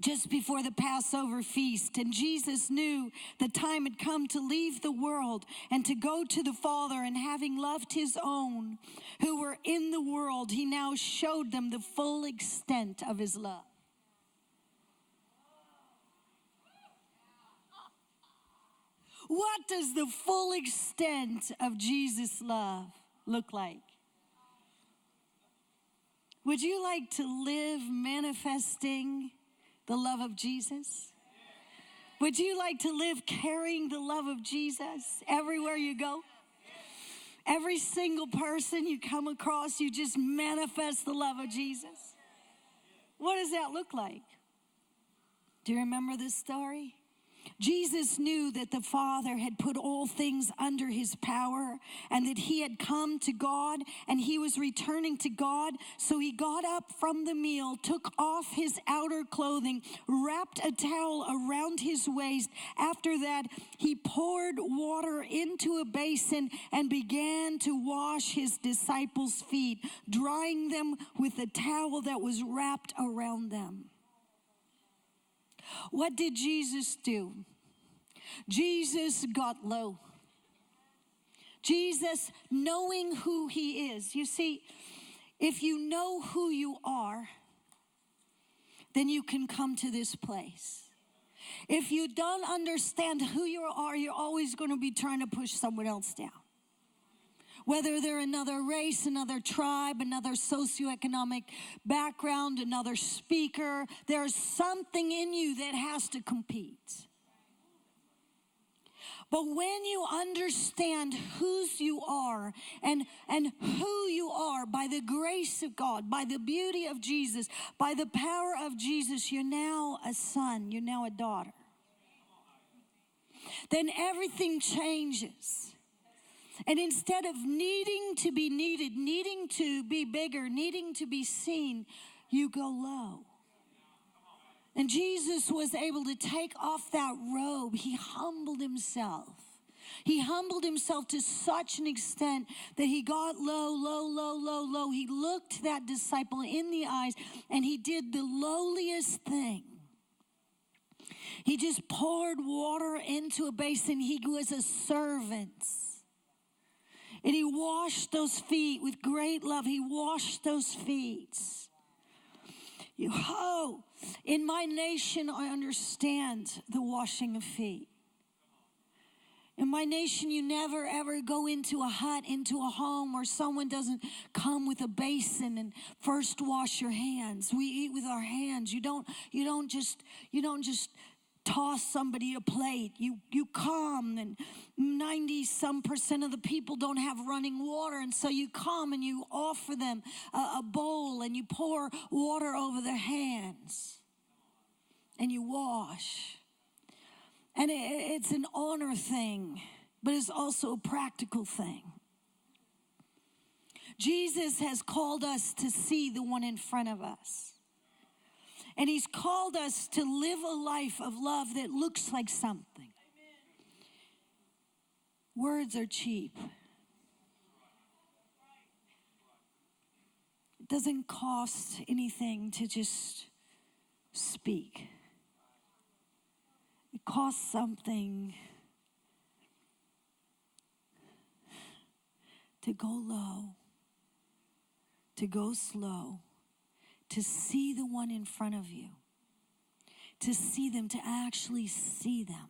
just before the Passover feast, and Jesus knew the time had come to leave the world and to go to the Father, and having loved his own who were in the world, he now showed them the full extent of his love. What does the full extent of Jesus' love look like? Would you like to live manifesting the love of Jesus? Would you like to live carrying the love of Jesus everywhere you go? Every single person you come across, you just manifest the love of Jesus. What does that look like? Do you remember this story? Jesus knew that the Father had put all things under his power, and that he had come to God and he was returning to God. So he got up from the meal, took off his outer clothing, wrapped a towel around his waist. After that, he poured water into a basin and began to wash his disciples' feet, drying them with a towel that was wrapped around them. What did Jesus do? Jesus got low. Jesus, knowing who he is. You see, if you know who you are, then you can come to this place. If you don't understand who you are, you're always going to be trying to push someone else down. Whether they're another race, another tribe, another socioeconomic background, another speaker, there's something in you that has to compete. But when you understand whose you are and who you are by the grace of God, by the beauty of Jesus, by the power of Jesus, you're now a son, you're now a daughter. Then everything changes. And instead of needing to be needed, needing to be bigger, needing to be seen, you go low. And Jesus was able to take off that robe. He humbled himself. He humbled himself to such an extent that he got low. He looked that disciple in the eyes and he did the lowliest thing. He just poured water into a basin. He was a servant. And he washed those feet with great love. He washed those feet. In my nation, I understand the washing of feet. In my nation, you never ever go into a hut, into a home where someone doesn't come with a basin and first wash your hands. We eat with our hands. You don't just toss somebody a plate. You come, and 90% of the people don't have running water, and so you come and you offer them a bowl and you pour water over their hands and you wash. And it's an honor thing, but it's also a practical thing. Jesus has called us to see the one in front of us. And he's called us to live a life of love that looks like something. Words are cheap. It doesn't cost anything to just speak. It costs something to go low, to go slow, to see the one in front of you, to see them, to actually see them.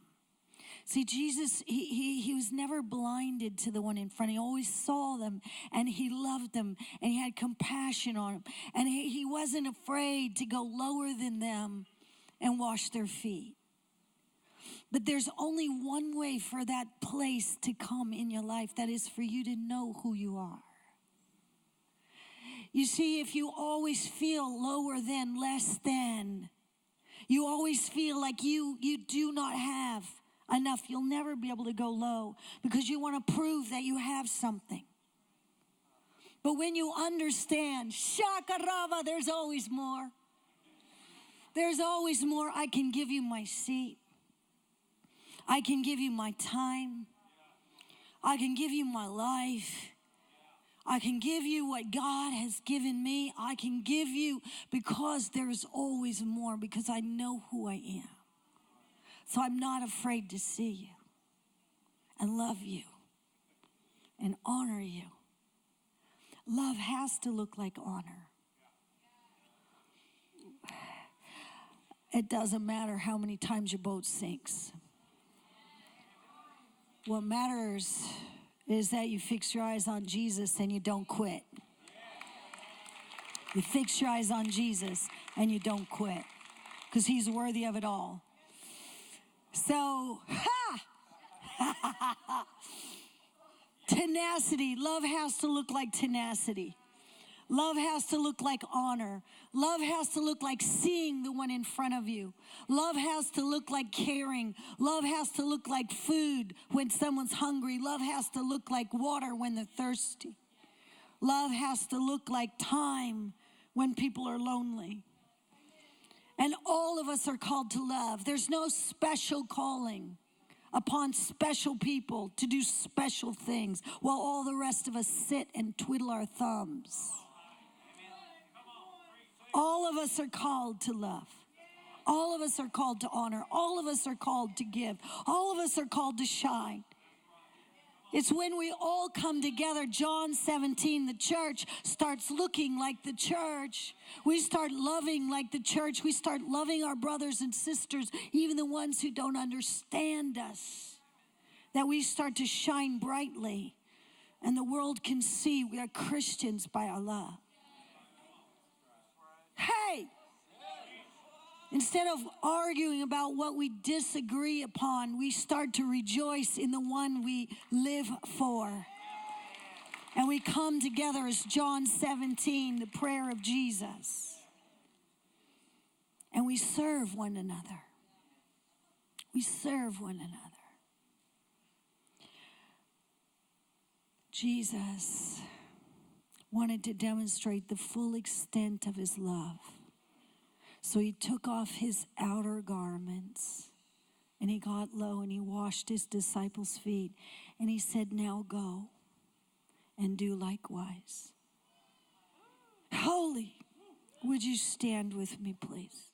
See, Jesus, he was never blinded to the one in front. He always saw them, and he loved them, and he had compassion on them. And he wasn't afraid to go lower than them and wash their feet. But there's only one way for that place to come in your life. That is for you to know who you are. You see, if you always feel lower than, less than, you always feel like you do not have enough, you'll never be able to go low because you want to prove that you have something. But when you understand, shakarava, there's always more. There's always more. I can give you my seat. I can give you my time. I can give you my life. I can give you what God has given me. I can give you because there's always more, because I know who I am. So I'm not afraid to see you and love you and honor you. Love has to look like honor. It doesn't matter how many times your boat sinks. What matters is that you fix your eyes on Jesus and you don't quit. You fix your eyes on Jesus and you don't quit, because he's worthy of it all. So, tenacity. Love has to look like tenacity. Love has to look like honor. Love has to look like seeing the one in front of you. Love has to look like caring. Love has to look like food when someone's hungry. Love has to look like water when they're thirsty. Love has to look like time when people are lonely. And all of us are called to love. There's no special calling upon special people to do special things while all the rest of us sit and twiddle our thumbs. All of us are called to love. All of us are called to honor. All of us are called to give. All of us are called to shine. It's when we all come together, John 17, the church starts looking like the church. We start loving like the church. We start loving our brothers and sisters, even the ones who don't understand us. That we start to shine brightly, and the world can see we are Christians by our love. Hey! Instead of arguing about what we disagree upon, we start to rejoice in the one we live for. And we come together as John 17, the prayer of Jesus. And we serve one another. We serve one another. Jesus wanted to demonstrate the full extent of his love. So he took off his outer garments and he got low and he washed his disciples' feet. And he said, now go and do likewise. Holy, would you stand with me, please?